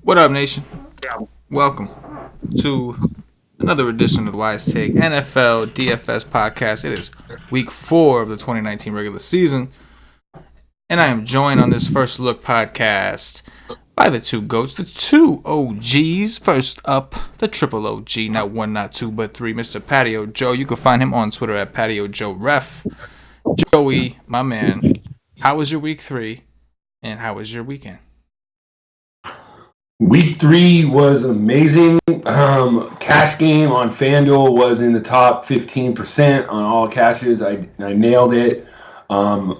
What up, nation? Welcome to another edition of the Wise Take NFL DFS podcast. It is week 4 of the 2019 regular season, and I am joined on this first look podcast by the two GOATs, the two OGs. First up, the triple OG, not one, not two, but three, Mr. Patio Joe. You can find him on Twitter at Patio Joe Ref. Joey, my man, how was your week 3, and how was your weekend? Week 3 was amazing. Cash game on FanDuel was in the top 15% on all cashes. I nailed it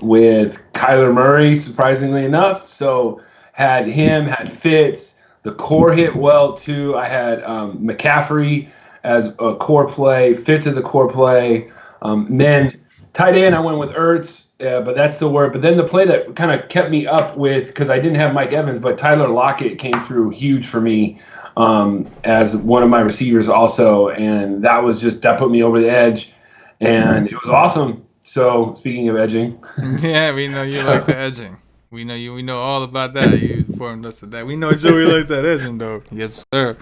with Kyler Murray, surprisingly enough. So had him, had Fitz. The core hit well, too. I had McCaffrey as a core play, Fitz as a core play. Then tight end, I went with Ertz. But that's the word. But then the play that kind of kept me up with, because I didn't have Mike Evans, but Tyler Lockett came through huge for me as one of my receivers also. And that put me over the edge. And it was awesome. So speaking of edging. Yeah, we know you like the edging. We know all about that. You informed us of that. We know Joey likes that edging though. Yes, sir.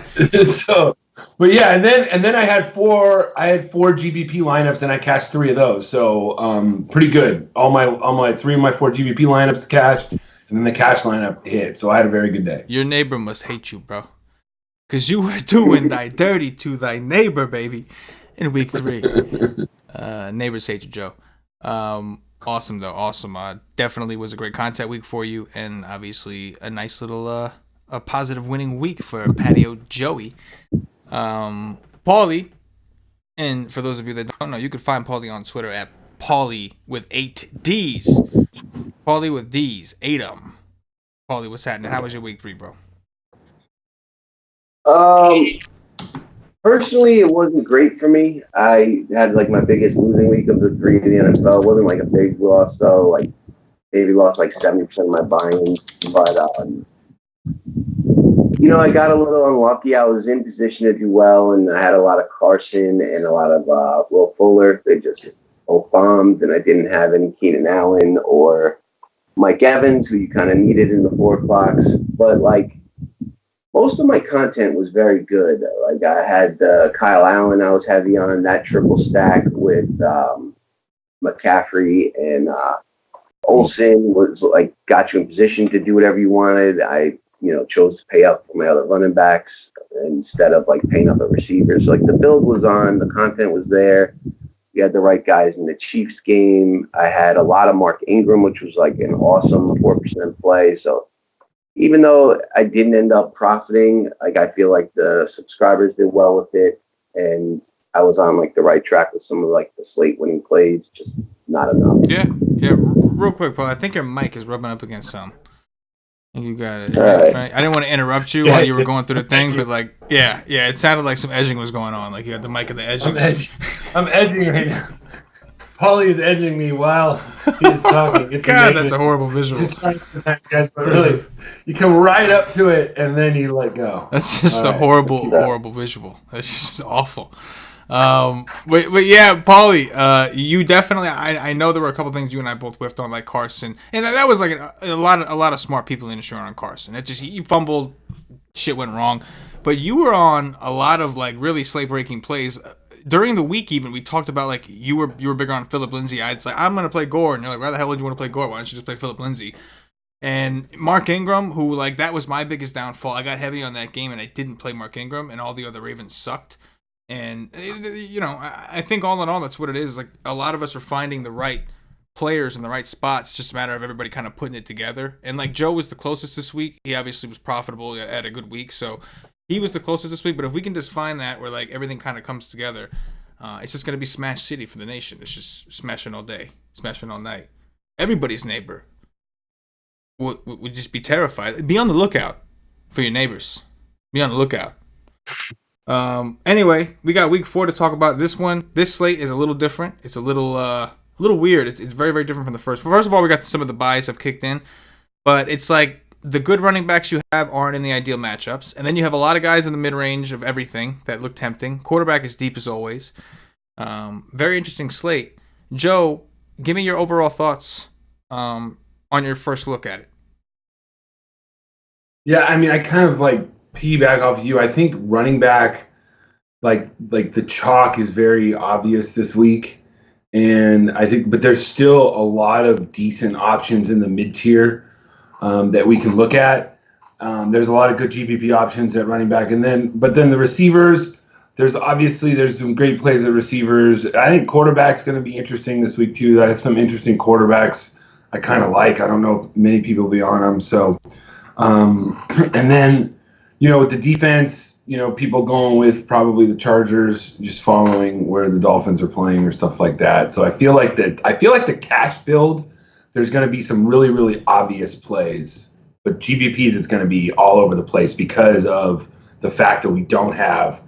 But yeah, and then I had four GBP lineups and I cashed 3 of those. So pretty good. All my 3 of my 4 GBP lineups cashed, and then the cash lineup hit. So I had a very good day. Your neighbor must hate you, bro. Cause you were doing thy dirty to thy neighbor, baby, in week 3. Neighbors hate you, Joe. Awesome though, awesome. Definitely was a great content week for you, and obviously a nice little a positive winning week for Patio Joey. Paulie, and for those of you that don't know, you can find Paulie on Twitter at Paulie with 8 D's. Paulie with D's, 8 of them. Paulie, what's happening? How was your week 3, bro? Personally, it wasn't great for me. I had like my biggest losing week of the 3 in the NFL. It wasn't like a big loss though. Like maybe lost like 70% of my buy-in, but I got a little unlucky. I was in position to do well, and I had a lot of Carson and a lot of Will Fuller. They just both bombed, and I didn't have any Keenan Allen or Mike Evans, who you kind of needed in the 4 o'clocks. But, like, most of my content was very good. Like, I had Kyle Allen I was heavy on, that triple stack with McCaffrey and Olsen was, like, got you in position to do whatever you wanted. I chose to pay up for my other running backs instead of like paying up the receivers. Like the build was on, the content was there. We had the right guys in the Chiefs game. I had a lot of Mark Ingram, which was like an awesome 4% play. So even though I didn't end up profiting, like I feel like the subscribers did well with it, and I was on like the right track with some of like the slate winning plays, just not enough. Yeah. Real quick, Paul. I think your mic is rubbing up against some. You got it. Right. I didn't want to interrupt you while you were going through the thing, but like, yeah, it sounded like some edging was going on. Like you had the mic at the edging. I'm edging right now. Paulie is edging me while he's talking. It's God, that's a horrible visual. Sometimes, guys, but really, you come right up to it and then you let go. That's just a horrible visual. That's just awful. But yeah, Paulie, you definitely. I know there were a couple things you and I both whiffed on, like Carson, and that was like a lot of smart people in the industry on Carson. It just you fumbled, shit went wrong, but you were on a lot of like really slate breaking plays during the week. Even we talked about like you were bigger on Phillip Lindsay. I'd say I'm gonna play Gore, and you're like, why the hell would you want to play Gore? Why don't you just play Phillip Lindsay? And Mark Ingram, who like that was my biggest downfall. I got heavy on that game, and I didn't play Mark Ingram, and all the other Ravens sucked. And, I think all in all, that's what it is. Like, a lot of us are finding the right players in the right spots. It's just a matter of everybody kind of putting it together. And, like, Joe was the closest this week. He obviously was profitable at a good week. So, he was the closest this week. But if we can just find that where, like, everything kind of comes together, it's just going to be Smash City for the nation. It's just smashing all day, smashing all night. Everybody's neighbor would just be terrified. Be on the lookout for your neighbors. Be on the lookout. Anyway, we got week 4 to talk about. This slate is a little different. It's a little weird. It's very, very different from the first. First of all, we got some of the buys have kicked in, but it's like the good running backs you have aren't in the ideal matchups, and then you have a lot of guys in the mid range of everything that look tempting. Quarterback is deep as always. Very interesting slate. Joe, give me your overall thoughts on your first look at it. Yeah, I mean, I kind of like piggyback off of you. I think running back, like the chalk is very obvious this week, and I think, but there's still a lot of decent options in the mid tier that we can look at. There's a lot of good GPP options at running back, but then the receivers. There's some great plays at receivers. I think quarterback's going to be interesting this week too. I have some interesting quarterbacks I kind of like. I don't know if many people will be on them. So, and then, with the defense, people going with probably the Chargers, just following where the Dolphins are playing or stuff like that. So I feel like the cash build, there's going to be some really, really obvious plays, but GPPs is going to be all over the place because of the fact that we don't have,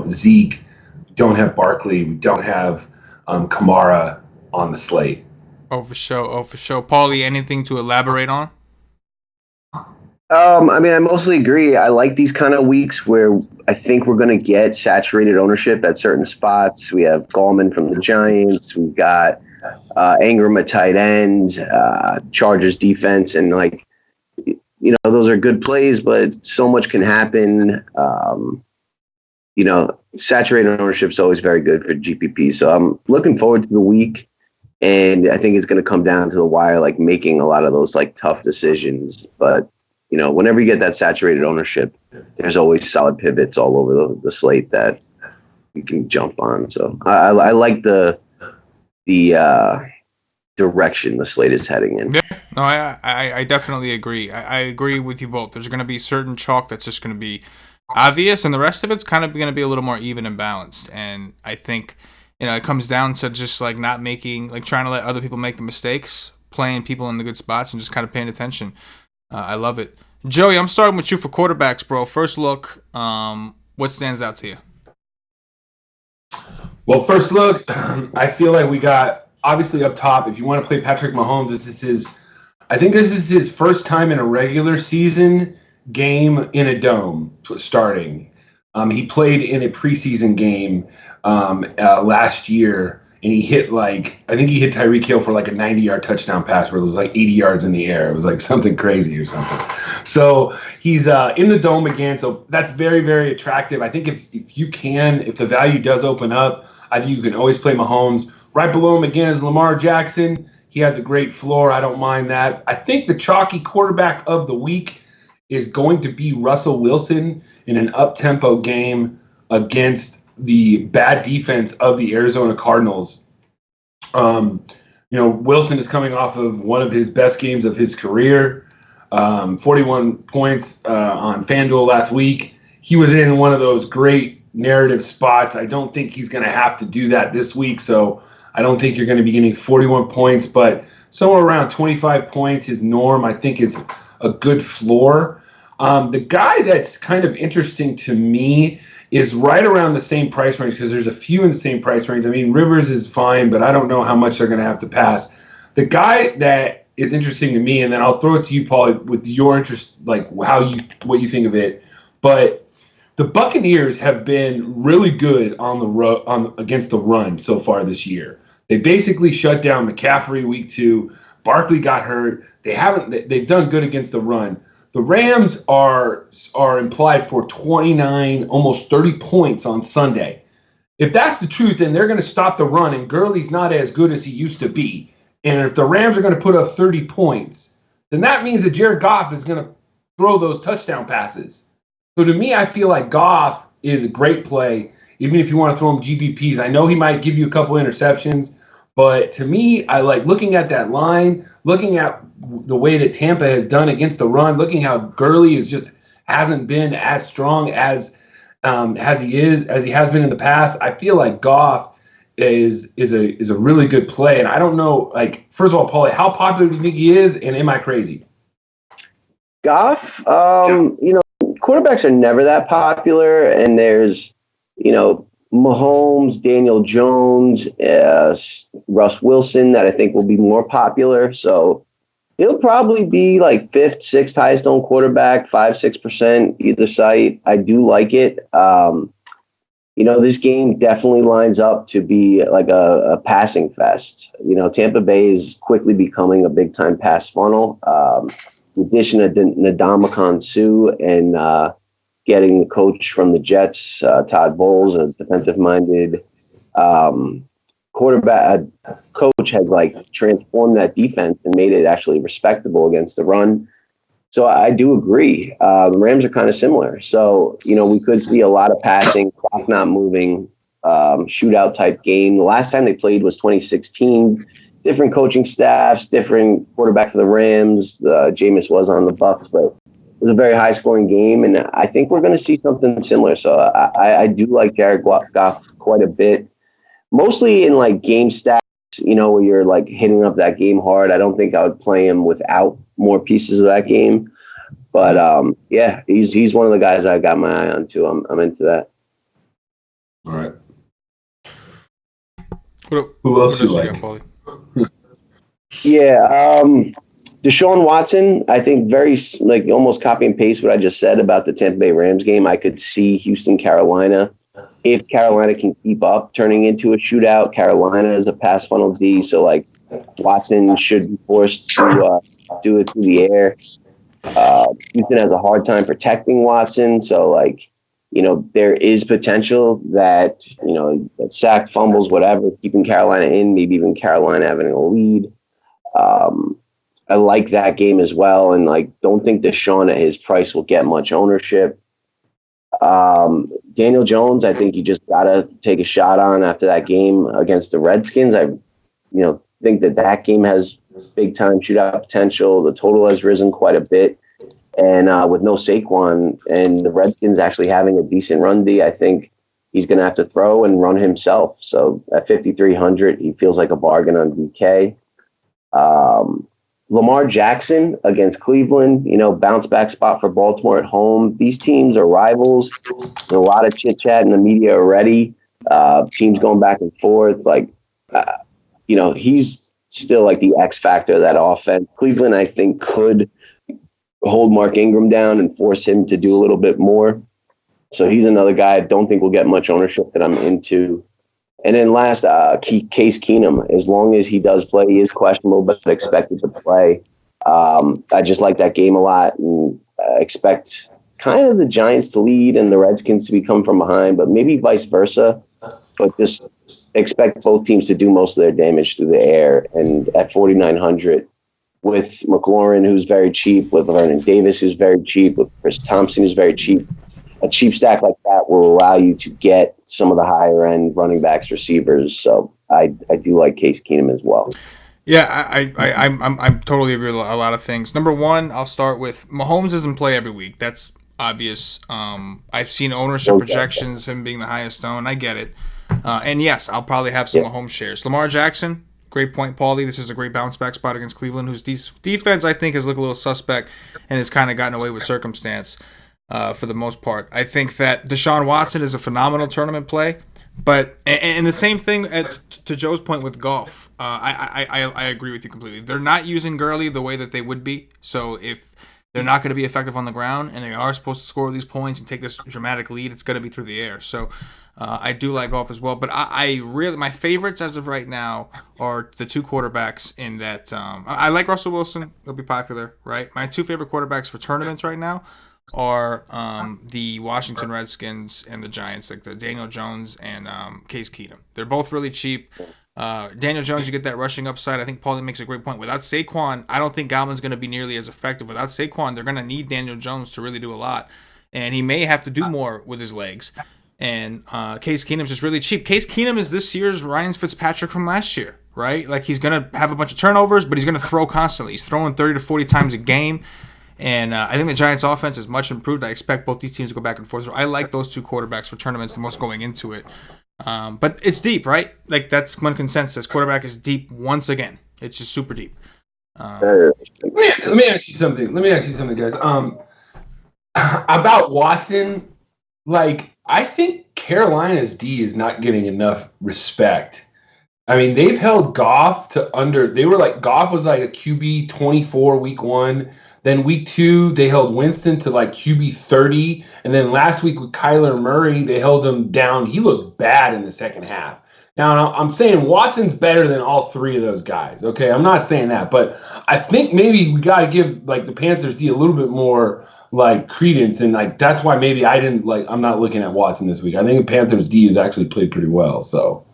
Zeke, we don't have Barkley, we don't have Kamara on the slate. Oh, for sure. Paulie, anything to elaborate on? I mean, I mostly agree. I like these kind of weeks where I think we're going to get saturated ownership at certain spots. We have Gallman from the Giants. We've got Ingram at tight end, Chargers defense, and those are good plays, but so much can happen. Saturated ownership is always very good for GPP. So I'm looking forward to the week, and I think it's going to come down to the wire, like making a lot of those tough decisions. But whenever you get that saturated ownership, there's always solid pivots all over the slate that you can jump on. So I like the direction the slate is heading in. Yeah, no, I definitely agree. I agree with you both. There's going to be certain chalk that's just going to be obvious, and the rest of it's kind of going to be a little more even and balanced. And I think, it comes down to just not making, trying to let other people make the mistakes, playing people in the good spots, and just kind of paying attention. I love it. Joey, I'm starting with you for quarterbacks, bro. First look, what stands out to you? Well, first look, I feel like we got, obviously up top, if you want to play Patrick Mahomes, this is his first time in a regular season game in a dome starting. He played in a preseason game last year, and he hit I think he hit Tyreek Hill for a 90-yard touchdown pass where it was 80 yards in the air. It was something crazy or something. So he's in the dome again. So that's very, very attractive. I think if the value does open up, I think you can always play Mahomes. Right below him again is Lamar Jackson. He has a great floor. I don't mind that. I think the chalky quarterback of the week is going to be Russell Wilson in an up-tempo game against the bad defense of the Arizona Cardinals. Wilson is coming off of one of his best games of his career, 41 points on FanDuel last week. He was in one of those great narrative spots. I don't think he's going to have to do that this week, so I don't think you're going to be getting 41 points, but somewhere around 25 points, his norm, I think, is a good floor. The guy that's kind of interesting to me is right around the same price range because there's a few in the same price range. I mean, Rivers is fine, but I don't know how much they're going to have to pass. The guy that is interesting to me, and then I'll throw it to you, Paul, with your interest, what you think of it. But the Buccaneers have been really good against the run so far this year. They basically shut down McCaffrey week 2. Barkley got hurt. They've done good against the run. The Rams are implied for 29, almost 30 points on Sunday. If that's the truth, then they're going to stop the run, and Gurley's not as good as he used to be. And if the Rams are going to put up 30 points, then that means that Jared Goff is going to throw those touchdown passes. So to me, I feel like Goff is a great play, even if you want to throw him GPPs. I know he might give you a couple interceptions, but to me, I like looking at that line, looking at the way that Tampa has done against the run, looking how Gurley hasn't been as strong as he has been in the past. I feel like Goff is a really good play, and I don't know. First of all, Paulie, how popular do you think he is, and am I crazy? Goff, quarterbacks are never that popular, and there's Mahomes, Daniel Jones, Russ Wilson that I think will be more popular. So he'll probably be 5th, 6th highest owned quarterback, 5-6% either site. I do like it. This game definitely lines up to be a passing fest. Tampa Bay is quickly becoming a big time pass funnel. the addition of Ndamukong Suh and getting the coach from the Jets, Todd Bowles, a defensive-minded quarterback coach, had like transformed that defense and made it actually respectable against the run. So I do agree. The Rams are kind of similar. So, we could see a lot of passing, clock not moving, shootout type game. The last time they played was 2016. Different coaching staffs, different quarterback for the Rams. Jameis was on the Bucs, but it was a very high scoring game. And I think we're going to see something similar. So I do like Jared Goff quite a bit, mostly in like game stats, where you're like hitting up that game hard. I don't think I would play him without more pieces of that game. But yeah, he's one of the guys I got my eye on too. I'm into that. All right. Who else you like? Paulie? Yeah, Deshaun Watson, I think very like almost copy and paste what I just said about the Tampa Bay Rams game. I could see Houston, Carolina. If Carolina can keep up, turning into a shootout. Carolina is a pass funnel D, so like Watson should be forced to do it through the air. Houston has a hard time protecting Watson, so like there is potential that that sacked, fumbles, whatever, keeping Carolina in, maybe even Carolina having a lead. I like that game as well, and like don't think Deshaun at his price will get much ownership. Daniel Jones, I think you just gotta take a shot on after that game against the Redskins. I think that game has big time shootout potential. The total has risen quite a bit, and with no Saquon and the Redskins actually having a decent run D, I think he's gonna have to throw and run himself. So at 5,300, he feels like a bargain on DK. Lamar Jackson against Cleveland, bounce back spot for Baltimore at home. These teams are rivals. There's a lot of chit chat in the media already. Teams going back and forth. He's still like the X factor of that offense. Cleveland, I think, could hold Mark Ingram down and force him to do a little bit more. So he's another guy I don't think will get much ownership that I'm into. And then last, Case Keenum, as long as he does play, he is questionable, but expected to play. I just like that game a lot and expect kind of the Giants to lead and the Redskins to come from behind, but maybe vice versa. But just expect both teams to do most of their damage through the air. And at 4,900, with McLaurin, who's very cheap, with Vernon Davis, who's very cheap, with Chris Thompson, who's very cheap, a cheap stack like that will allow you to get some of the higher end running backs, receivers. So I do like Case Keenum as well. Yeah, I'm totally agree with a lot of things. Number one, I'll start with Mahomes doesn't play every week. That's obvious. I've seen ownership projections, him being the highest owned. I get it. And yes, I'll probably have some Mahomes shares. Lamar Jackson, great point, Paulie. This is a great bounce back spot against Cleveland, whose defense I think has looked a little suspect and has kind of gotten away with circumstance. For the most part, I think that Deshaun Watson is a phenomenal tournament play, but and the same thing to Joe's point with Goff. I agree with you completely. They're not using Gurley the way that they would be. So if they're not going to be effective on the ground and they are supposed to score these points and take this dramatic lead, it's going to be through the air. So I do like Goff as well, but I really my favorites as of right now are the two quarterbacks in that. I like Russell Wilson; he'll be popular, right? My two favorite quarterbacks for tournaments right now are the Washington Redskins and the Giants, like the Daniel Jones and Case Keenum. They're both really cheap. Daniel Jones, you get that rushing upside. I think Paulie makes a great point. Without Saquon, I don't think Godwin's going to be nearly as effective. Without Saquon, they're going to need Daniel Jones to really do a lot. And he may have to do more with his legs. And Case Keenum's just really cheap. Case Keenum is this year's Ryan Fitzpatrick from last year, right? Like he's going to have a bunch of turnovers, but he's going to throw constantly. He's throwing 30 to 40 times a game. And I think the Giants' offense is much improved. I expect both these teams to go back and forth. So I like those two quarterbacks for tournaments the most going into it. But it's deep, right? Like that's one consensus. Quarterback is deep once again. It's just super deep. Let me ask you something. Guys. About Watson, like I think Carolina's D is not getting enough respect. I mean, they've held Goff to under. They were like Goff was like a QB 24 week one. Then week 2, they held Winston to like QB 30. And then last week with Kyler Murray, they held him down. He looked bad in the second half. Now, I'm saying Watson's better than all 3 of those guys. Okay, I'm not saying that. But I think maybe we got to give like the Panthers D a little bit more like credence. And like that's why maybe I'm not looking at Watson this week. I think the Panthers D has actually played pretty well. So,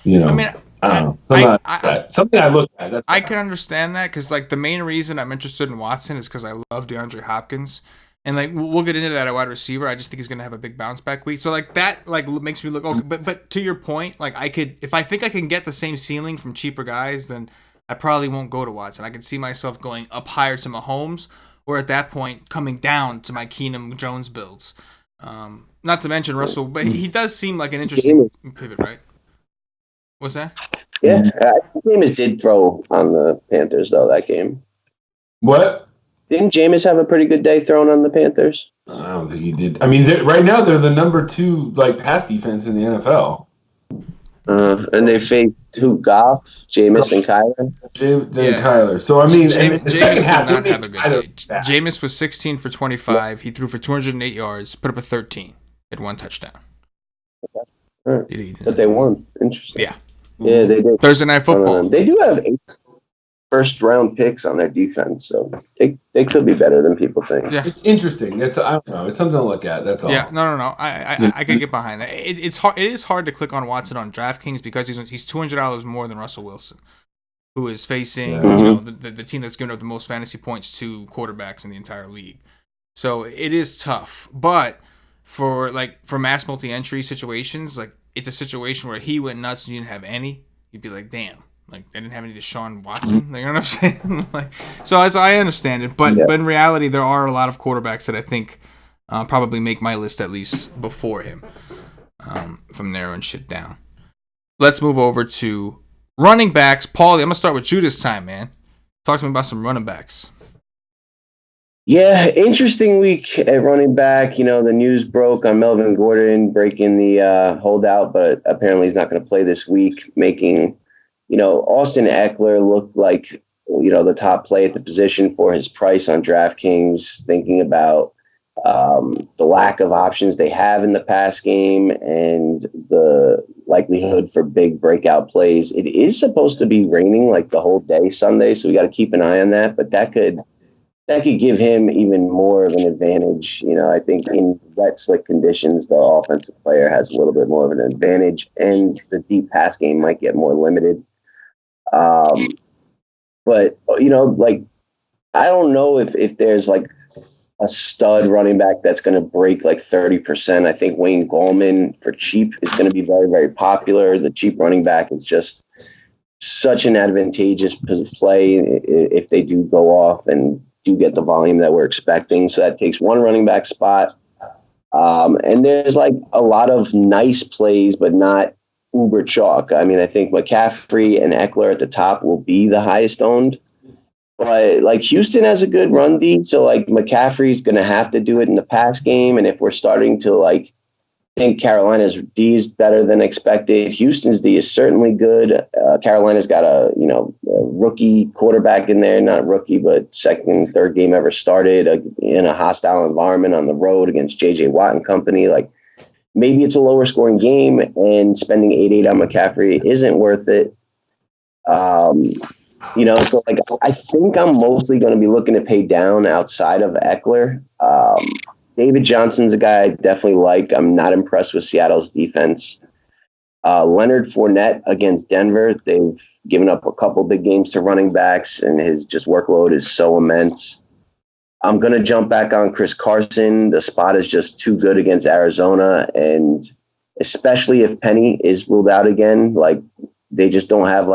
you know. I mean, I don't know. Something I look at. I can understand that because, like, the main reason I'm interested in Watson is because I love DeAndre Hopkins, and like we'll get into that at wide receiver. I just think he's gonna have a big bounce back week. So like that like makes me look okay. But to your point, like if I think I can get the same ceiling from cheaper guys, then I probably won't go to Watson. I can see myself going up higher to Mahomes, or at that point coming down to my Keenum Jones builds. Not to mention Russell, but he does seem like an interesting pivot, right? What's that? Yeah, Jameis did throw on the Panthers, though, that game. What? Didn't Jameis have a pretty good day throwing on the Panthers? I don't think he did. I mean, right now they're the number 2 like pass defense in the NFL. And they faced Goff, Jameis, and Kyler. Kyler. So I mean, Jameis did not have a good day. Jameis was 16 for 25. He threw for 208 yards, put up a 13, had 1 touchdown. Okay. But they won. Interesting. Yeah. Yeah, they did. Thursday Night Football. They do have 8 first-round picks on their defense, so they could be better than people think. Yeah, it's interesting. I don't know. It's something to look at. That's all. Yeah, no. I can get behind that. It's hard. It is hard to click on Watson on DraftKings because he's $200 more than Russell Wilson, who is facing the team that's given up the most fantasy points to quarterbacks in the entire league. So it is tough, but for mass multi-entry situations, like it's a situation where he went nuts and you didn't have any, you'd be like, damn, like they didn't have any Deshaun Watson. You know what I'm saying? So as I understand it, but in reality, there are a lot of quarterbacks that I think probably make my list at least before him. From narrowing shit down, let's move over to running backs. Paulie, I'm gonna start with you this time, man. Talk to me about some running backs. Yeah, interesting week at running back. You know, the news broke on Melvin Gordon breaking the holdout, but apparently he's not going to play this week, making, Austin Eckler look like, the top play at the position for his price on DraftKings, thinking about the lack of options they have in the pass game and the likelihood for big breakout plays. It is supposed to be raining like the whole day Sunday, so we got to keep an eye on that, but that could give him even more of an advantage. I think in wet, slick conditions, the offensive player has a little bit more of an advantage, and the deep pass game might get more limited. But, I don't know if there's like a stud running back that's going to break like 30%. I think Wayne Gallman for cheap is going to be very, very popular. The cheap running back is just such an advantageous play if they do go off and do get the volume that we're expecting. So that takes one running back spot. And there's like a lot of nice plays, but not uber chalk. I mean, I think McCaffrey and Eckler at the top will be the highest owned. But like Houston has a good run D, so like McCaffrey's going to have to do it in the pass game. And if we're starting to think Carolina's D is better than expected, Houston's D is certainly good. Carolina's got a rookie quarterback in there, not rookie, but second, third game ever started in a hostile environment on the road against J.J. Watt and company. Like maybe it's a lower scoring game, and spending 8-8 on McCaffrey isn't worth it. So I think I'm mostly going to be looking to pay down outside of Eckler. David Johnson's a guy I definitely like. I'm not impressed with Seattle's defense. Leonard Fournette against Denver. They've given up a couple big games to running backs, and his just workload is so immense. I'm going to jump back on Chris Carson. The spot is just too good against Arizona, and especially if Penny is ruled out again, they just don't have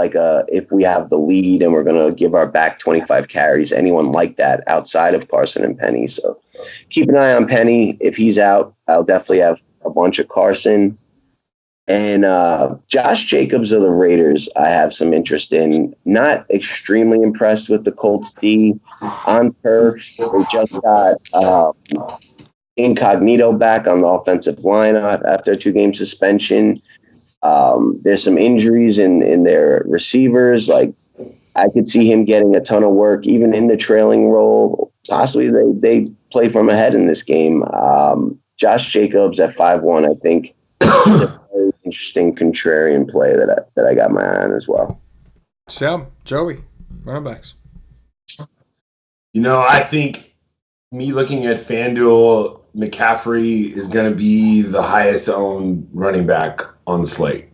if we have the lead and we're going to give our back 25 carries, anyone like that outside of Carson and Penny. So keep an eye on Penny. If he's out, I'll definitely have a bunch of Carson. And Josh Jacobs of the Raiders, I have some interest in. Not extremely impressed with the Colts D on turf. They just got Incognito back on the offensive line after a 2-game suspension. There's some injuries in their receivers. I could see him getting a ton of work, even in the trailing role, Possibly they play from ahead in this game. Josh Jacobs at 5-1, I think, is a very interesting contrarian play that I got my eye on as well. So, Joey, running backs. I think me looking at FanDuel, McCaffrey is going to be the highest owned running back on the slate.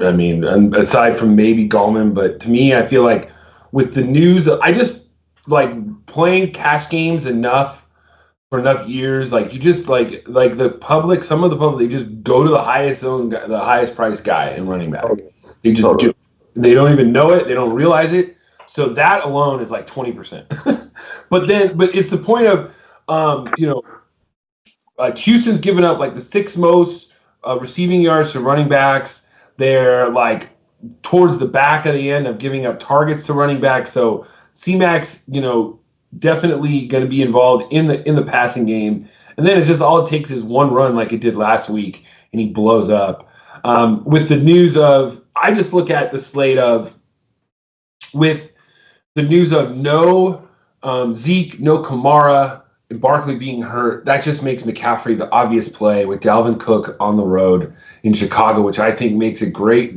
I mean, aside from maybe Gallman, but to me, I feel like with the news, I just like playing cash games for enough years. Like you just like the public, some of the public, they just go to the highest owned, the highest priced guy in running back. They just do. They don't even know it. They don't realize it. So that alone is like 20%. But it's the point of, Houston's given up like the 6th most receiving yards to running backs. They're like towards the back of the end of giving up targets to running backs. So C-Mac's, definitely going to be involved in the passing game. And then it's just all it takes is one run like it did last week, and he blows up. With the news of, I just look at the slate of, with the news of no Zeke, no Kamara, and Barkley being hurt, that just makes McCaffrey the obvious play with Dalvin Cook on the road in Chicago, which I think makes a great,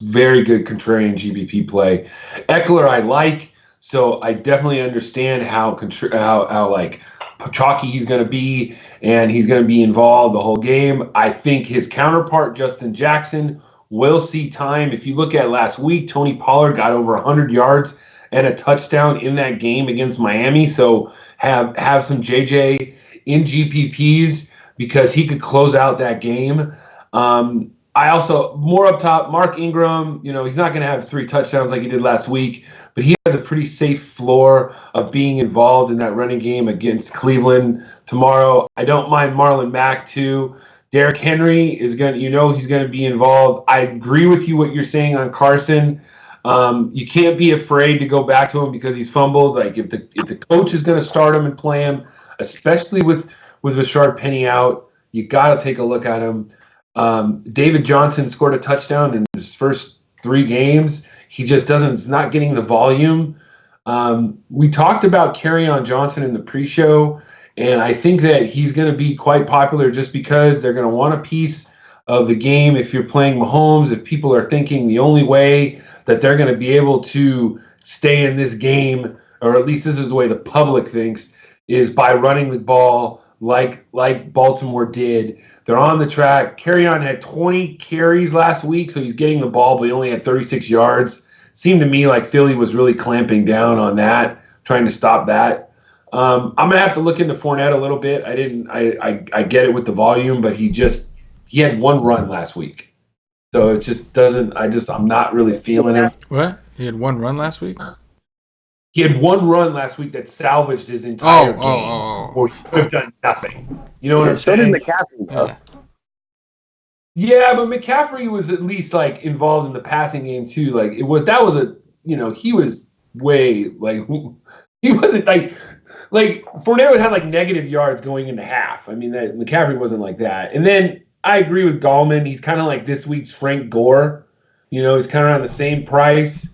very good contrarian GBP play. Eckler I like, so I definitely understand how like chalky he's going to be, and he's going to be involved the whole game. I think his counterpart, Justin Jackson, will see time. If you look at last week, Tony Pollard got over 100 yards and a touchdown in that game against Miami. So have some JJ in GPPs because he could close out that game. I also, more up top, Mark Ingram, he's not going to have 3 touchdowns like he did last week, but he has a pretty safe floor of being involved in that running game against Cleveland tomorrow. I don't mind Marlon Mack too. Derrick Henry is going to, he's going to be involved. I agree with you what you're saying on Carson. You can't be afraid to go back to him because he's fumbled. Like if the coach is going to start him and play him, especially with Rashard Penny out, you got to take a look at him. David Johnson scored a touchdown in his first 3 games. He just is not getting the volume. We talked about Kerryon Johnson in the pre-show, and I think that he's going to be quite popular just because they're going to want a piece of the game. If you're playing Mahomes, if people are thinking the only way that they're going to be able to stay in this game, or at least this is the way the public thinks, is by running the ball like Baltimore did. They're on the track. Kerryon had 20 carries last week, so he's getting the ball, but he only had 36 yards. Seemed to me like Philly was really clamping down on that, trying to stop that. I'm going to have to look into Fournette a little bit. I get it with the volume, but he had 1 run last week. So it just doesn't, I'm not really feeling it. What? He had 1 run last week? He had 1 run last week that salvaged his entire game. Or he could have done nothing. You know what I'm saying? So did McCaffrey, though. Yeah, but McCaffrey was at least like involved in the passing game too. Like he was way like he wasn't like Fournette had like negative yards going into half. I mean, that McCaffrey wasn't like that. And then I agree with Gallman. He's kind of like this week's Frank Gore. He's kind of on the same price,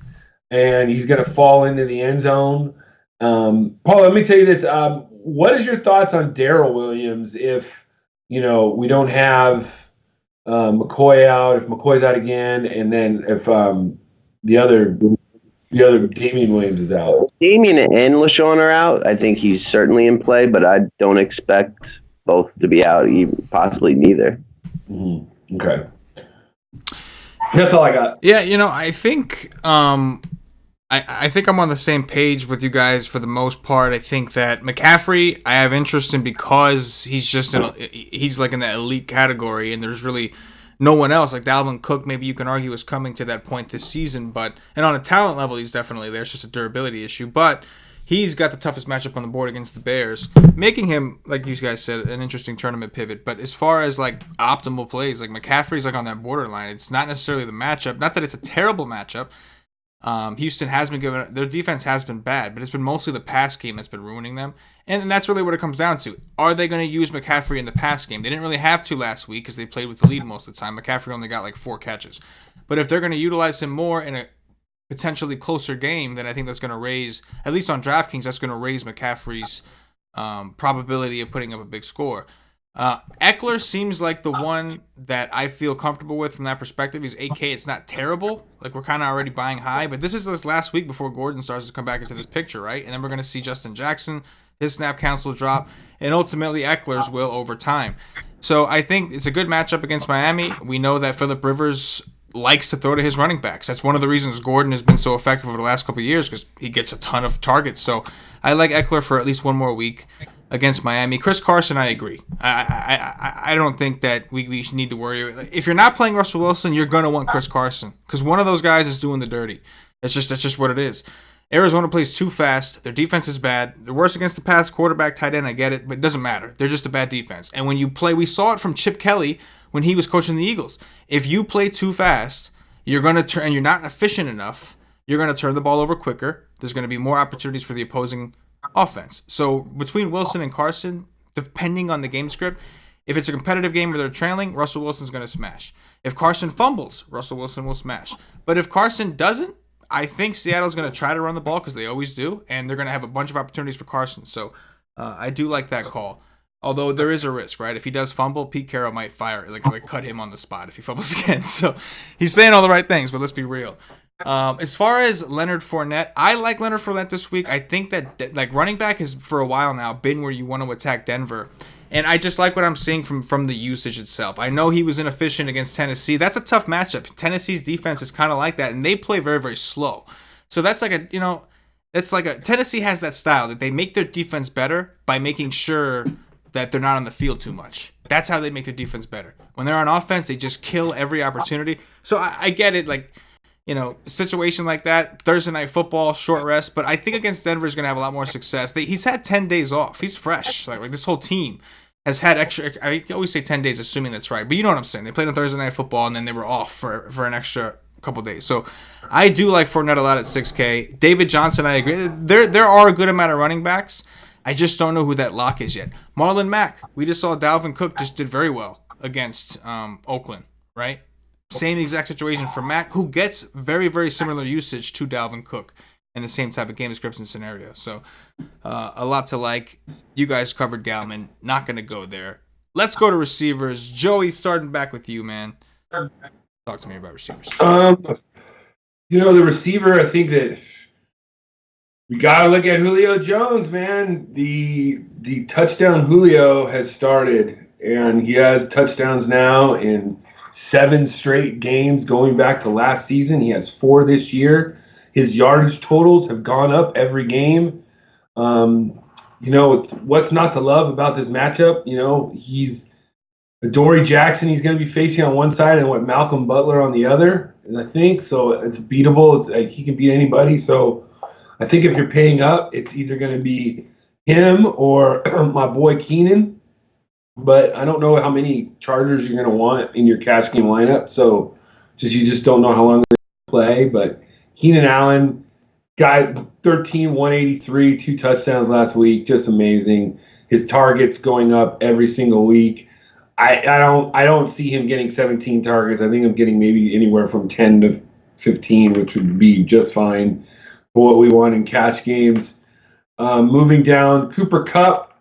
and he's going to fall into the end zone. Paul, let me tell you this. What is your thoughts on Darrell Williams if, we don't have McCoy out, if McCoy's out again, and then if the other Damian Williams is out? Damian and LaShawn are out. I think he's certainly in play, but I don't expect both to be out, possibly neither. Mm-hmm. Okay. That's all I got. Yeah, I think I think I'm on the same page with you guys for the most part. I think that McCaffrey I have interest in because he's like in the elite category, and there's really no one else. Like Dalvin Cook, maybe you can argue is coming to that point this season, and on a talent level, he's definitely there. It's just a durability issue, but he's got the toughest matchup on the board against the Bears, making him, like you guys said, an interesting tournament pivot. But as far as like optimal plays, like McCaffrey's like on that borderline. It's not necessarily the matchup. Not that it's a terrible matchup. Houston has been given, their defense has been bad, but it's been mostly the pass game that's been ruining them. And that's really what it comes down to. Are they going to use McCaffrey in the pass game? They didn't really have to last week because they played with the lead most of the time. McCaffrey only got like 4 catches. But if they're going to utilize him more in a potentially closer game, then I think that's going to raise, at least on DraftKings, that's going to raise McCaffrey's probability of putting up a big score. Eckler seems like the one that I feel comfortable with from that perspective. He's 8K. It's not terrible. Like, we're kind of already buying high, but this is this last week before Gordon starts to come back into this picture, right? And then we're going to see Justin Jackson. His snap counts will drop, and ultimately Eckler's will over time. So I think it's a good matchup against Miami. We know that Phillip Rivers likes to throw to his running backs. That's one of the reasons Gordon has been so effective over the last couple of years, because he gets a ton of targets. So I like Eckler for at least one more week against Miami. Chris Carson, I agree. I don't think that we need to worry. If you're not playing Russell Wilson, you're going to want Chris Carson, because one of those guys is doing the dirty. That's just what it is. Arizona plays too fast. Their defense is bad. They're worse against the pass, quarterback, tight end. I get it, but it doesn't matter. They're just a bad defense. And when you play, we saw it from Chip Kelly when he was coaching the Eagles. If you play too fast, you're going to turn, and you're not efficient enough, you're going to turn the ball over quicker. There's going to be more opportunities for the opposing offense. So between Wilson and Carson, depending on the game script, if it's a competitive game where they're trailing, Russell Wilson's going to smash. If Carson fumbles, Russell Wilson will smash. But if Carson doesn't, I think Seattle's going to try to run the ball, because they always do, and they're going to have a bunch of opportunities for Carson. So I do like that call. Although there is a risk, right? If he does fumble, Pete Carroll might like cut him on the spot if he fumbles again. So he's saying all the right things, but let's be real. As far as Leonard Fournette, I like Leonard Fournette this week. I think that like running back has for a while now been where you want to attack Denver. And I just like what I'm seeing from the usage itself. I know he was inefficient against Tennessee. That's a tough matchup. Tennessee's defense is kind of like that, and they play very, very slow. So that's like Tennessee has that style that they make their defense better by making sure that they're not on the field too much. That's how they make their defense better. When they're on offense, they just kill every opportunity. So I get it, like, situation like that, Thursday Night Football, short rest, but I think against Denver is going to have a lot more success. He's had 10 days off. He's fresh. Like this whole team has had extra. I always say 10 days, assuming that's right, but you know what I'm saying. They played on Thursday Night Football, and then they were off for an extra couple days. So I do like Fournette a lot at 6K. David Johnson, I agree. There are a good amount of running backs. I just don't know who that lock is yet. Marlon Mack, we just saw Dalvin Cook just did very well against Oakland, right? Same exact situation for Mack, who gets very, very similar usage to Dalvin Cook in the same type of game scripts and scenario. So a lot to like. You guys covered Gallman. Not going to go there. Let's go to receivers. Joey, starting back with you, man. Talk to me about receivers. The receiver, I think that we got to look at Julio Jones, man. The touchdown Julio has started, and he has touchdowns now in 7 straight games going back to last season. He has 4 this year. His yardage totals have gone up every game. What's not to love about this matchup? He's Adoree Jackson. He's going to be facing on one side and Malcolm Butler on the other, I think. So it's beatable. It's like he can beat anybody. So I think if you're paying up, it's either going to be him or my boy Keenan. But I don't know how many Chargers you're going to want in your cash game lineup. So you just don't know how long they're going to play. But Keenan Allen, guy 13, 183, 2 touchdowns last week. Just amazing. His targets going up every single week. I don't see him getting 17 targets. I think I'm getting maybe anywhere from 10 to 15, which would be just fine for what we want in cash games. Moving down, Cooper Kupp,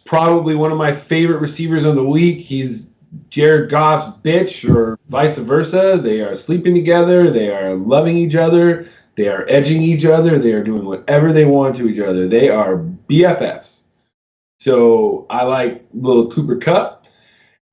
probably one of my favorite receivers of the week. He's Jared Goff's bitch, or vice versa. They are sleeping together. They are loving each other. They are edging each other. They are doing whatever they want to each other. They are BFFs. So I like little Cooper Kupp.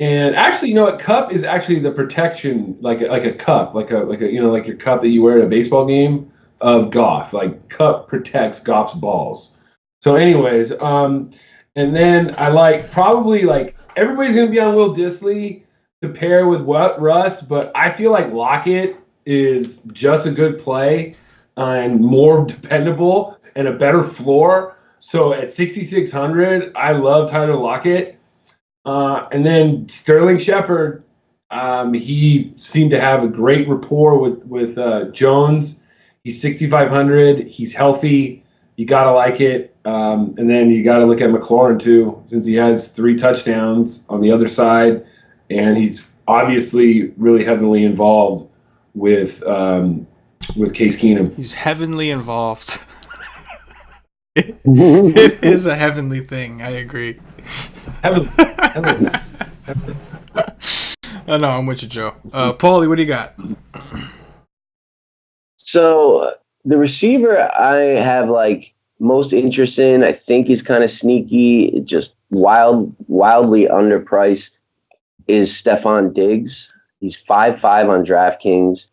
And actually, Kupp is actually the protection, like a cup, like your cup that you wear at a baseball game of Goff. Like Kupp protects Goff's balls. So, anyways, and then I like everybody's gonna be on Will Dissly to pair with Russ, but I feel like Lockett is just a good play and more dependable and a better floor. So at 6,600, I love Tyler Lockett. And then Sterling Shepard, he seemed to have a great rapport with Jones. He's 6,500. He's healthy. You got to like it. And then you got to look at McLaurin, too, since he has 3 touchdowns on the other side. And he's obviously really heavily involved with Case Keenum. He's heavily involved. It is a heavenly thing. I agree. Heavenly. Oh, no, I'm with you, Joe. Paulie, what do you got? So the receiver I have like most interest in, I think he's kind of sneaky, just wildly underpriced, is Stephon Diggs. He's 5.5 on DraftKings.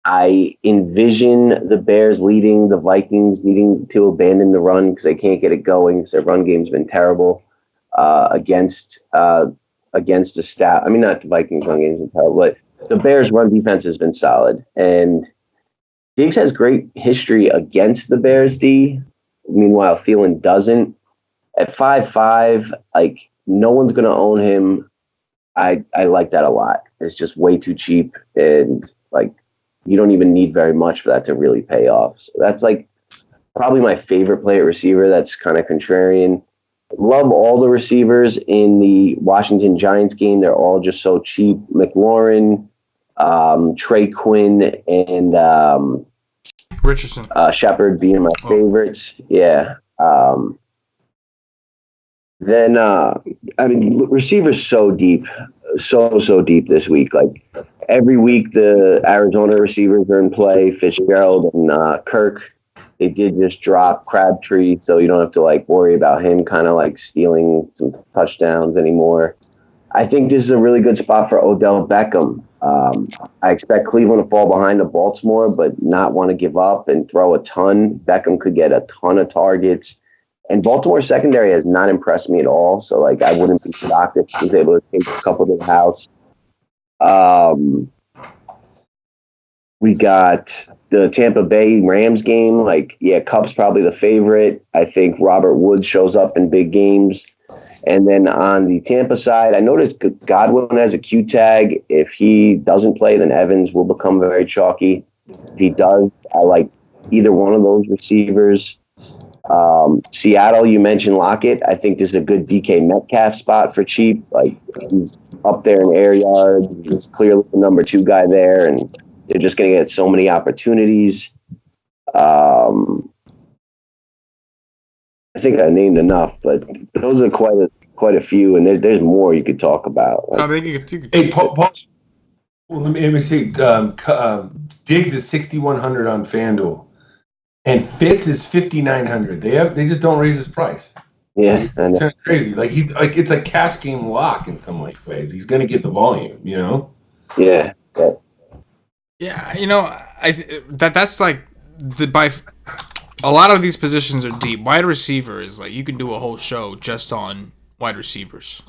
I envision the Bears leading the Vikings, needing to abandon the run because they can't get it going because their run game's been terrible against the stat. I mean, not the Vikings' run game's been terrible, but the Bears' run defense has been solid. And Diggs has great history against the Bears D. Meanwhile, Thielen doesn't. At 5.5, like no one's going to own him. I like that a lot. It's just way too cheap, and like you don't even need very much for that to really pay off. So that's like probably my favorite play at receiver. That's kind of contrarian. Love all the receivers in the Washington Giants game. They're all just so cheap. McLaurin, Trey Quinn, and Richardson. Shepard being my favorites. Yeah. Then, I mean, receivers so deep, so deep this week. Like every week, the Arizona receivers are in play. Fitzgerald and Kirk. They did just drop Crabtree, so you don't have to like worry about him kind of like stealing some touchdowns anymore. I think this is a really good spot for Odell Beckham. I expect Cleveland to fall behind to Baltimore, but not want to give up and throw a ton. Beckham could get a ton of targets. And Baltimore's secondary has not impressed me at all. So, like, I wouldn't be shocked if he was able to take a couple to the house. We got the Tampa Bay Rams game. Like, yeah, Cup's probably the favorite. I think Robert Woods shows up in big games. And then on the Tampa side, I noticed Godwin has a Q tag. If he doesn't play, then Evans will become very chalky. If he does, I like either one of those receivers. Seattle, you mentioned Lockett. I think this is a good DK Metcalf spot for cheap. Like he's up there in air yards. He's clearly the number 2 guy there, and they're just going to get so many opportunities. I think I named enough, but those are quite a few, and there's more you could talk about. I think you could. Hey, Paul, let me see. Diggs is 6,100 on FanDuel. And Fitz is 5,900. They just don't raise his price. Yeah, I know. It's kind of crazy. Like it's a cash game lock in some ways. He's going to get the volume, you know. Yeah. Yeah, you know, that's like a lot of these positions are deep. Wide receiver is like you can do a whole show just on wide receivers.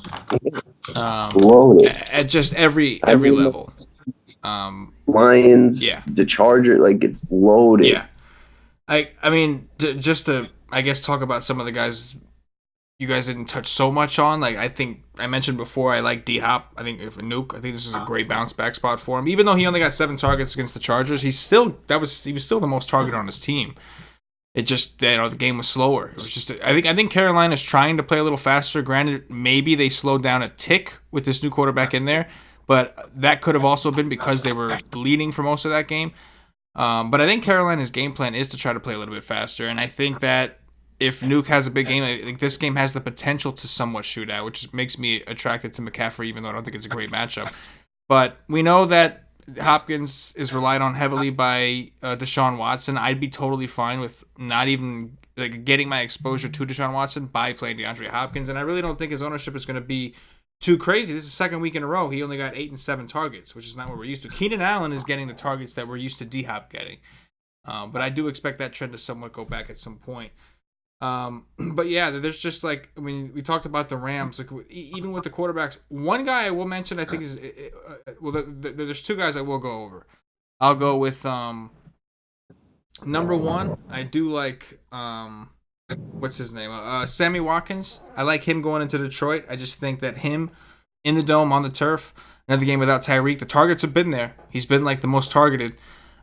At just every level. Lions. Yeah. The Charger, like it's loaded. Yeah. I mean, just to, I guess, talk about some of the guys you guys didn't touch so much on. Like, I think I mentioned before, I like D-Hop. I think if Nuke, I think this is a great bounce back spot for him. Even though he only got 7 targets against the Chargers, he was still the most targeted on his team. It just, the game was slower. It was just, I think Carolina's trying to play a little faster. Granted, maybe they slowed down a tick with this new quarterback in there, but that could have also been because they were leading for most of that game. But I think Carolina's game plan is to try to play a little bit faster, and I think that if Nuke has a big game, I think this game has the potential to somewhat shoot out, which makes me attracted to McCaffrey, even though I don't think it's a great matchup. But we know that Hopkins is relied on heavily by Deshaun Watson. I'd be totally fine with not even getting my exposure to Deshaun Watson by playing DeAndre Hopkins, and I really don't think his ownership is going to be too crazy. This is the second week in a row. He only got 8 and 7 targets, which is not what we're used to. Keenan Allen is getting the targets that we're used to D-Hop getting. But I do expect that trend to somewhat go back at some point. But yeah, there's just we talked about the Rams. Even with the quarterbacks, one guy I will mention, I think is, there's 2 guys I will go over. I'll go with number 1. I do like what's his name? Sammy Watkins. I like him going into Detroit. I just think that him in the dome on the turf, another game without Tyreek. The targets have been there. He's been the most targeted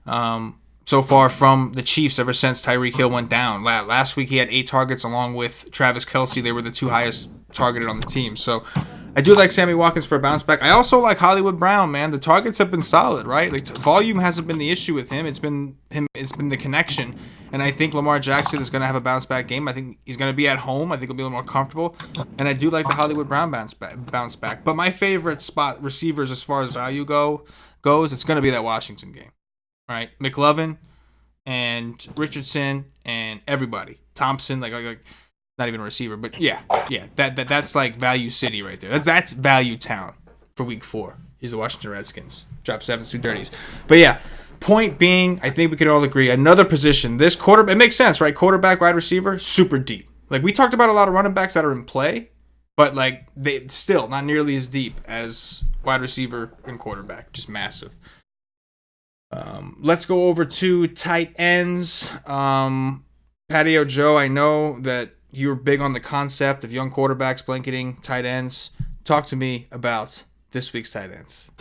so far from the Chiefs ever since Tyreek Hill went down. Last week he had 8 targets along with Travis Kelce. They were the 2 highest targeted on the team. So I do like Sammy Watkins for a bounce back. I also like Hollywood Brown, man. The targets have been solid, right? Like volume hasn't been the issue with him. It's been the connection. And I think Lamar Jackson is going to have a bounce back game. I think he's going to be at home. I think he'll be a little more comfortable. And I do like the Hollywood Brown bounce back. But my favorite spot receivers as far as value goes, it's going to be that Washington game, right? McLovin and Richardson and everybody. Thompson, like not even a receiver, but yeah, that's like value city right there. That's value town for week 4. He's the Washington Redskins. Drop 7s, 230s. But yeah, point being, I think we can all agree, another position, this quarterback, it makes sense, right? Quarterback, wide receiver, super deep. Like we talked about a lot of running backs that are in play, but like they still not nearly as deep as wide receiver and quarterback, just massive. Let's go over to tight ends. Patio Joe, I know that you're big on the concept of young quarterbacks blanketing tight ends. Talk to me about this week's tight ends.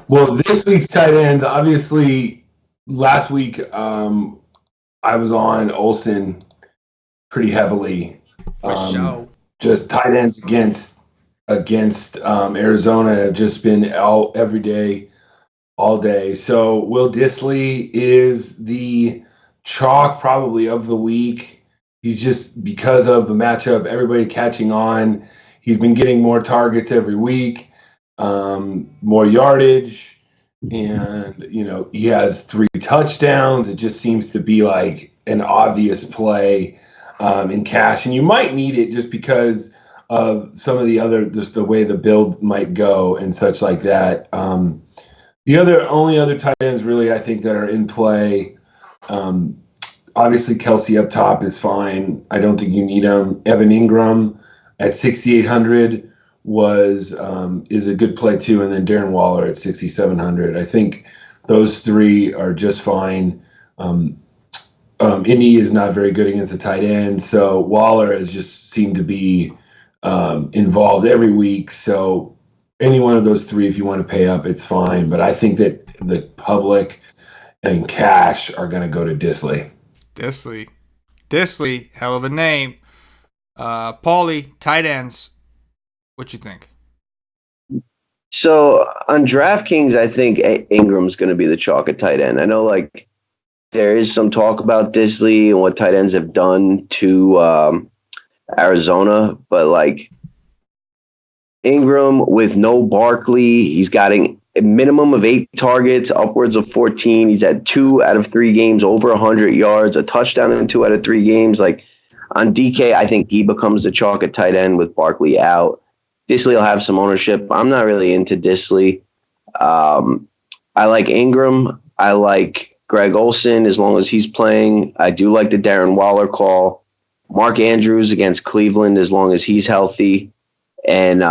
Well, this week's tight ends, obviously, last week I was on Olsen pretty heavily. Just tight ends against Arizona have just been out every day, all day. So Will Dissly is the chalk probably of the week. He's just, because of the matchup, everybody catching on. He's been getting more targets every week, more yardage, and he has 3 touchdowns. It just seems to be like an obvious play in cash, and you might need it just because of some of the other, just the way the build might go and such like that. The only other tight ends really I think that are in play. Obviously, Kelsey up top is fine. I don't think you need him. Evan Ingram at 6,800 is a good play too, and then Darren Waller at 6,700. I think those 3 are just fine. Indy is not very good against the tight end, so Waller has just seemed to be involved every week. So any one of those 3, if you want to pay up, it's fine. But I think that the public and cash are going to go to Dissly. Dissly, hell of a name. Paulie, tight ends, what you think? So on DraftKings, I think Ingram's going to be the chalk at tight end. I know like there is some talk about Dissly and what tight ends have done to Arizona, but like Ingram with no Barkley, he's getting a minimum of 8 targets, upwards of 14. He's had 2 out of 3 games over 100 yards, a touchdown in 2 out of 3 games. Like on DK, I think he becomes the chalk at tight end with Barkley out. Dissly will have some ownership. I'm not really into Dissly. I like Ingram. I like Greg Olsen as long as he's playing. I do like the Darren Waller call. Mark Andrews against Cleveland as long as he's healthy. And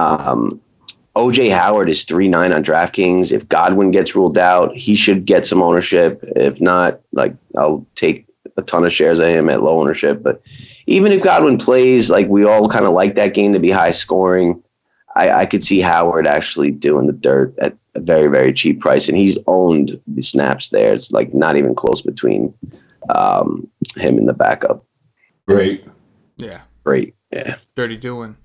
OJ Howard is 3.9 on DraftKings. If Godwin gets ruled out, he should get some ownership. If not, like I'll take a ton of shares of him at low ownership. But even if Godwin plays, like we all kind of like that game to be high scoring, I could see Howard actually doing the dirt at a very, very cheap price. And he's owned the snaps there. It's like not even close between him and the backup. Great. Yeah. Great. Yeah. Dirty doing.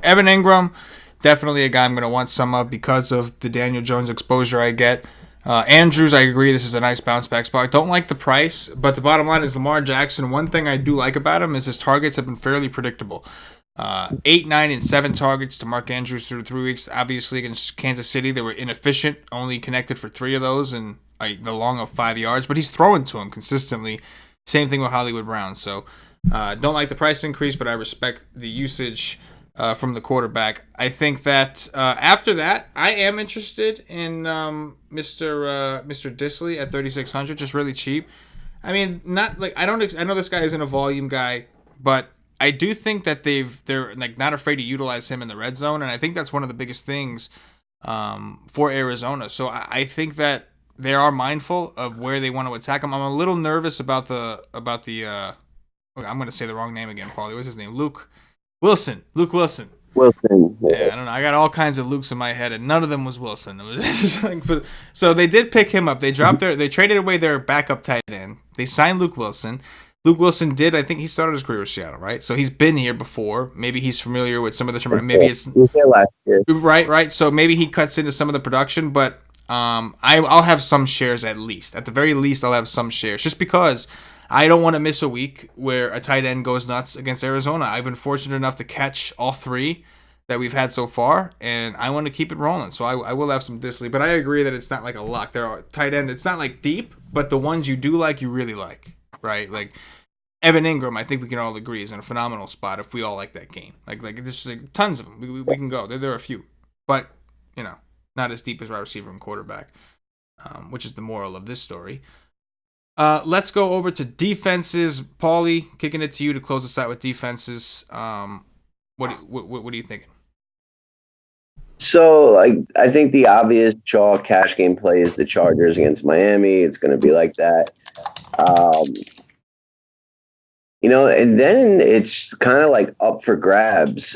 Evan Ingram, definitely a guy I'm going to want some of because of the Daniel Jones exposure I get. Andrews, I agree, this is a nice bounce back spot. I don't like the price, but the bottom line is Lamar Jackson. One thing I do like about him is his targets have been fairly predictable. 8, 9, and 7 targets to Mark Andrews through 3 weeks. Obviously, against Kansas City, they were inefficient, only connected for 3 of those and the long of 5 yards, but he's throwing to him consistently. Same thing with Hollywood Brown. So, don't like the price increase, but I respect the usage from the quarterback. I think that after that, I am interested in Mr. Dissly at 3,600, just really cheap. I mean, not like I know this guy isn't a volume guy, but I do think that they're like not afraid to utilize him in the red zone, and I think that's one of the biggest things for Arizona. So I think that they are mindful of where they want to attack him. I'm a little nervous about the I'm going to say the wrong name again, Paulie. What's his name? Luke Wilson. Wilson. Yeah, I don't know. I got all kinds of Lukes in my head, and none of them was Wilson. It was just like, so they did pick him up. They traded away their backup tight end. They signed Luke Wilson. Luke Wilson did. I think he started his career with Seattle, right? So he's been here before. Maybe he's familiar with some of the terminology. Maybe it's he was there last year. right. So maybe he cuts into some of the production, but I'll have some shares at least. At the very least, I'll have some shares just because I don't want to miss a week where a tight end goes nuts against Arizona. I've been fortunate enough to catch all three that we've had so far, and I want to keep it rolling. So I will have some Disley, but I agree that it's not like a lock. There are tight end. It's not like deep, but the ones you do like, you really like, right? Like Evan Ingram, I think we can all agree is in a phenomenal spot if we all like that game. Like there's like tons of them. We can go. There are a few, but not as deep as wide receiver and quarterback, which is the moral of this story. Let's go over to defenses. Paulie, kicking it to you to close us out with defenses. What are you thinking? So, I think the obvious chalk cash game play is the Chargers against Miami. It's going to be like that. And then it's kind of like up for grabs.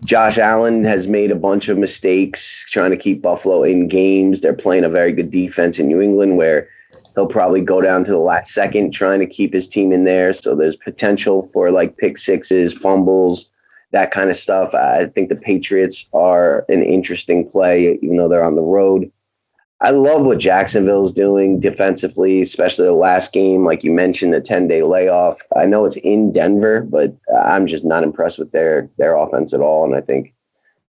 Josh Allen has made a bunch of mistakes trying to keep Buffalo in games. They're playing a very good defense in New England where he'll probably go down to the last second trying to keep his team in there. So there's potential for like pick sixes, fumbles, that kind of stuff. I think the Patriots are an interesting play, even though they're on the road. I love what Jacksonville's doing defensively, especially the last game. Like you mentioned, the 10-day layoff. I know it's in Denver, but I'm just not impressed with their offense at all. And I think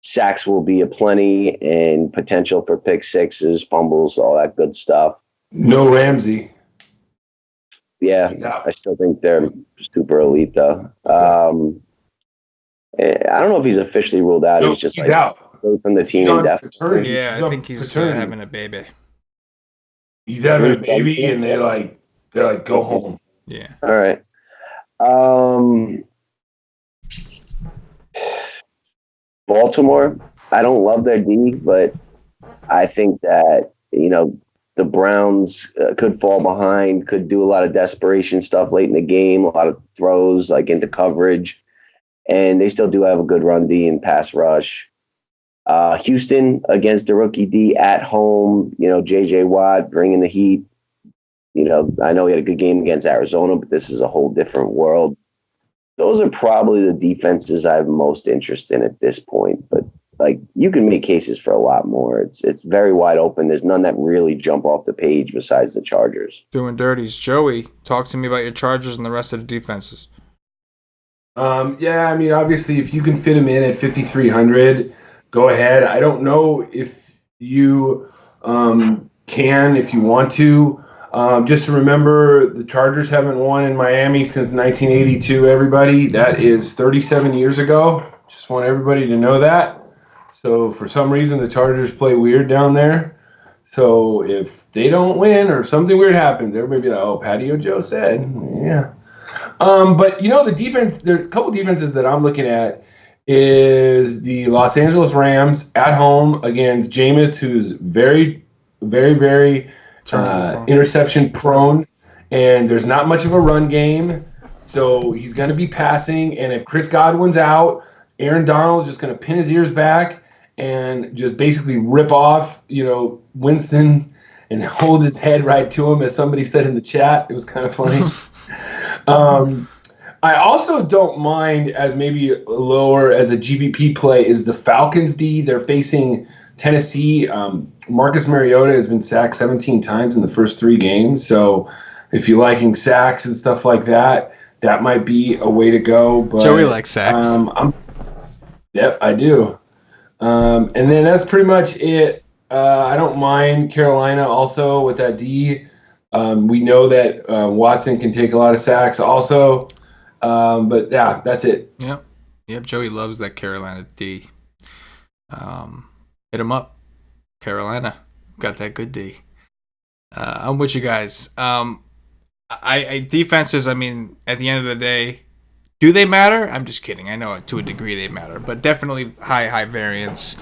sacks will be aplenty and potential for pick sixes, fumbles, all that good stuff. No Ramsey. Yeah, I still think they're super elite, though. I don't know if he's officially ruled out. No, he's just he's out. From the team indefinitely. Yeah, I think he's having a baby. He's having a baby, and they're like, go home. Yeah. All right. Baltimore. I don't love their D, but I think that the Browns could fall behind, could do a lot of desperation stuff late in the game, a lot of throws like into coverage, and they still do have a good run D and pass rush. Houston against the rookie D at home, J.J. Watt bringing the heat. I know he had a good game against Arizona, but this is a whole different world. Those are probably the defenses I have most interest in at this point. But you can make cases for a lot more. It's very wide open. There's none that really jump off the page besides the Chargers. Doing dirties. Joey, talk to me about your Chargers and the rest of the defenses. Obviously, if you can fit them in at 5,300, go ahead. I don't know if you can, if you want to. Just to remember, the Chargers haven't won in Miami since 1982, everybody. That is 37 years ago. Just want everybody to know that. So for some reason, the Chargers play weird down there. So if they don't win or something weird happens, everybody be like, oh, Patio Joe said. Yeah. But, the defense, there's a couple defenses that I'm looking at is the Los Angeles Rams at home against Jameis, who's very, very, very interception prone, and there's not much of a run game, so he's going to be passing. And if Chris Godwin's out, Aaron Donald's just going to pin his ears back and just basically rip off, Winston and hold his head right to him, as somebody said in the chat. It was kind of funny. I also don't mind as maybe lower as a GBP play is the Falcons D. They're facing Tennessee. Marcus Mariota has been sacked 17 times in the first 3 games. So if you're liking sacks and stuff like that, that might be a way to go. But, Joey likes sacks. Yep, I do. And then that's pretty much it. I don't mind Carolina also with that D. We know that Watson can take a lot of sacks also. But yeah, that's it. Yep. Joey loves that Carolina D. Hit him up. Carolina got that good D. I'm with you guys. I defenses, at the end of the day, do they matter? I'm just kidding. I know to a degree they matter, but definitely high variance.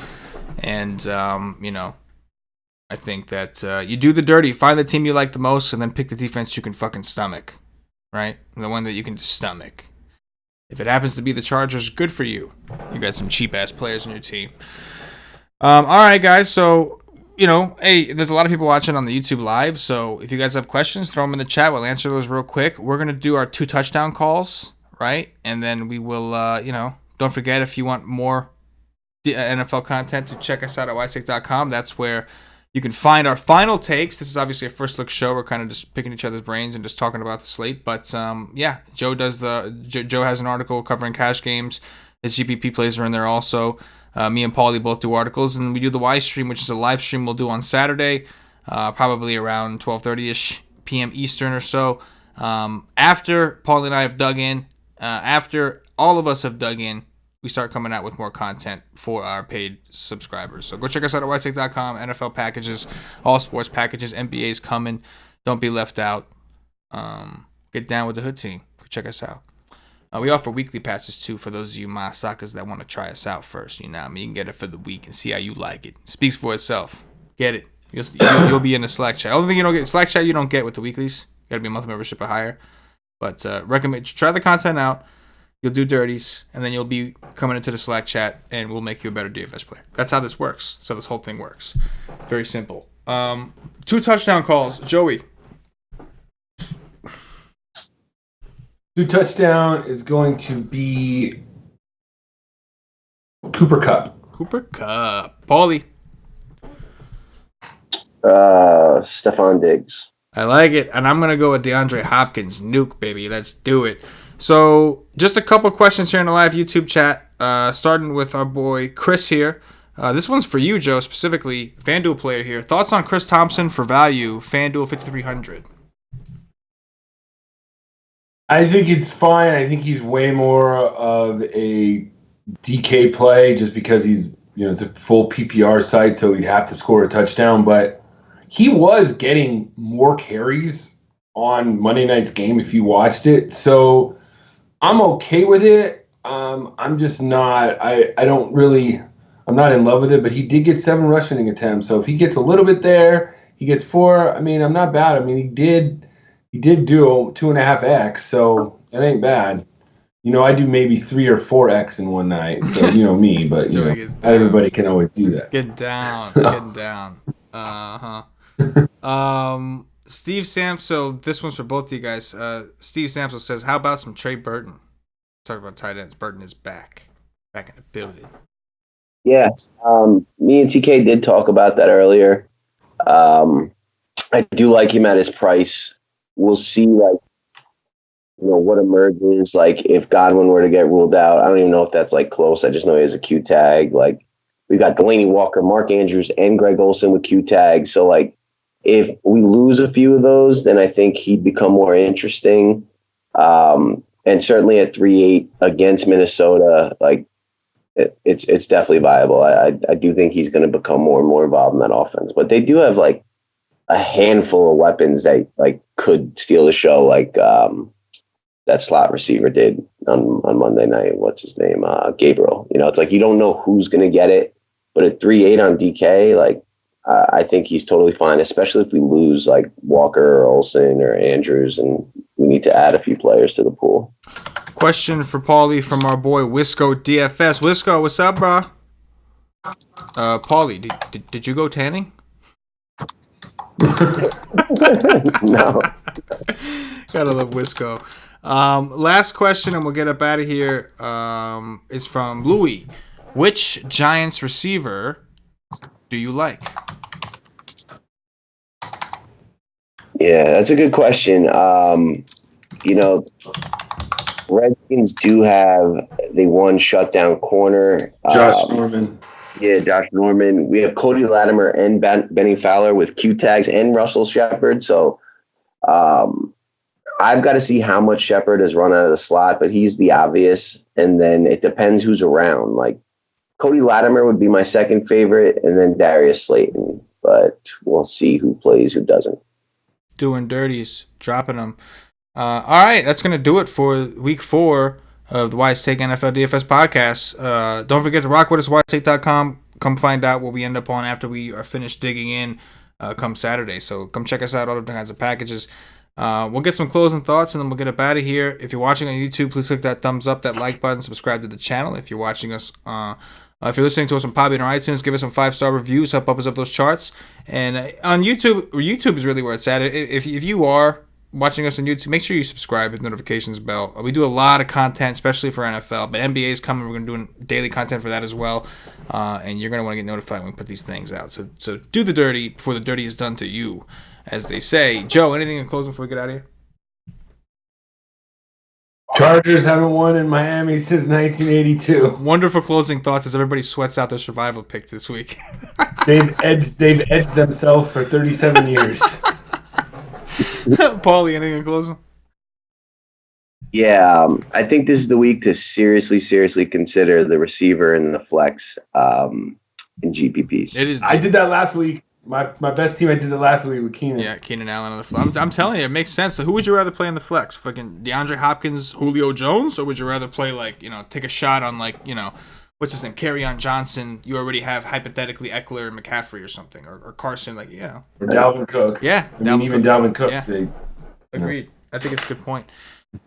And I think that you do the dirty, find the team you like the most, and then pick the defense you can fucking stomach. Right? The one that you can just stomach. If it happens to be the Chargers, good for you. You got some cheap-ass players on your team. All right, guys. So hey, there's a lot of people watching on the YouTube live, so if you guys have questions, throw them in the chat. We'll answer those real quick. We're going to do our 2 touchdown calls, right? And then we will, don't forget, if you want more NFL content, to check us out at wisec.com. That's where you can find our final takes. This is obviously a first look show. We're kind of just picking each other's brains and just talking about the slate. But Joe Joe has an article covering cash games. His GPP plays are in there also. Me and Paulie both do articles, and we do the Y stream, which is a live stream we'll do on Saturday, probably around 12:30ish p.m. Eastern or so. After Paulie and I have dug in, after all of us have dug in, we start coming out with more content for our paid subscribers. So go check us out at wisec.com. NFL packages, all sports packages, NBA's coming. Don't be left out. Get down with the hood team. Go check us out. We offer weekly passes too for those of you Masakas that want to try us out first. You can get it for the week and see how you like it. Speaks for itself. Get it. You'll be in the Slack chat. Only thing you don't get Slack chat you don't get with the weeklies. You gotta be a monthly membership or higher. But recommend try the content out. You'll do dirties, and then you'll be coming into the Slack chat, and we'll make you a better DFS player. That's how this works. So this whole thing works. Very simple. 2 touchdown calls. Joey. 2 touchdown is going to be Cooper Kupp. Paulie. Stephon Diggs. I like it, and I'm going to go with DeAndre Hopkins. Nuke, baby. Let's do it. So, just a couple questions here in the live YouTube chat, starting with our boy Chris here. This one's for you, Joe, specifically. FanDuel player here. Thoughts on Chris Thompson for value, FanDuel 5,300? I think it's fine. I think he's way more of a DK play just because he's, it's a full PPR site, so he'd have to score a touchdown. But he was getting more carries on Monday night's game if you watched it. So I'm okay with it. I'm just not, I'm not in love with it, but he did get 7 rushing attempts. So if he gets a little bit there, he gets 4. I mean, I'm not bad. I mean, he did do 2.5x, so it ain't bad. I do maybe 3 or 4x in one night. So me, but not everybody can always do that. Get down. Uh-huh. Steve Samso, this one's for both of you guys. Steve Samso says, how about some Trey Burton? Talk about tight ends. Burton is back in the building. Yeah, me and TK did talk about that earlier. I do like him at his price. We'll see, what emerges. If Godwin were to get ruled out, I don't even know if that's close. I just know he has a Q tag. We've got Delaney Walker, Mark Andrews, and Greg Olsen with Q tags. So if we lose a few of those, then I think he'd become more interesting. And certainly at 3-8 against Minnesota, it's definitely viable. I do think he's going to become more and more involved in that offense. But they do have a handful of weapons that could steal the show, that slot receiver did on Monday night. What's his name? Gabriel. It's you don't know who's going to get it, but at 3-8 on DK, I think he's totally fine, especially if we lose Walker or Olsen or Andrews, and we need to add a few players to the pool. Question for Paulie from our boy Wisco DFS. Wisco, what's up, bro? Paulie, did you go tanning? No. Gotta love Wisco. Last question, and we'll get up out of here, is from Louis. Which Giants receiver do you like? Yeah, that's a good question. Redskins do have the one shutdown corner. Josh Norman. Yeah, Josh Norman. We have Cody Latimer and Benny Fowler with Q tags and Russell Shepard. So I've got to see how much Shepard has run out of the slot, but he's the obvious. And then it depends who's around. Cody Latimer would be my second favorite, and then Darius Slayton. But we'll see who plays, who doesn't. Doing dirties, dropping them. All right, that's going to do it for week 4 of the Wise Take NFL DFS podcast. Don't forget to rock with us, wisetake.com. Come find out what we end up on after we are finished digging in come Saturday. So come check us out, all the kinds of packages. We'll get some closing thoughts, and then we'll get up out of here. If you're watching on YouTube, please click that thumbs up, that like button, subscribe to the channel. If you're watching us on If you're listening to us on Podbean or iTunes, give us some 5-star reviews, help us up those charts. And on YouTube is really where it's at. If you are watching us on YouTube, make sure you subscribe with notifications bell. We do a lot of content, especially for NFL, but NBA is coming. We're going to do daily content for that as well, and you're going to want to get notified when we put these things out. So do the dirty before the dirty is done to you, as they say. Joe, anything in closing before we get out of here? Chargers haven't won in Miami since 1982. Wonderful closing thoughts as everybody sweats out their survival pick this week. They've edged themselves for 37 years. Paulie, anything in closing? Yeah, I think this is the week to seriously consider the receiver and the flex in GPPs. It is. I did that last week. My best team, I did it last week with Keenan. Yeah, Keenan Allen on the flex. I'm telling you, it makes sense. So who would you rather play in the flex? Fucking DeAndre Hopkins, Julio Jones? Or would you rather play, take a shot on, what's his name, Kerryon Johnson? You already have, hypothetically, Eckler and McCaffrey or something. Or Carson, Or Dalvin Cook. Yeah. Dalvin Cook. Yeah. Agreed. I think it's a good point.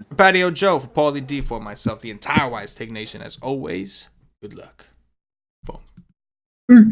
For Patio Joe, for Paulie D, for myself, the entire Wise Take Nation, as always, good luck. Boom.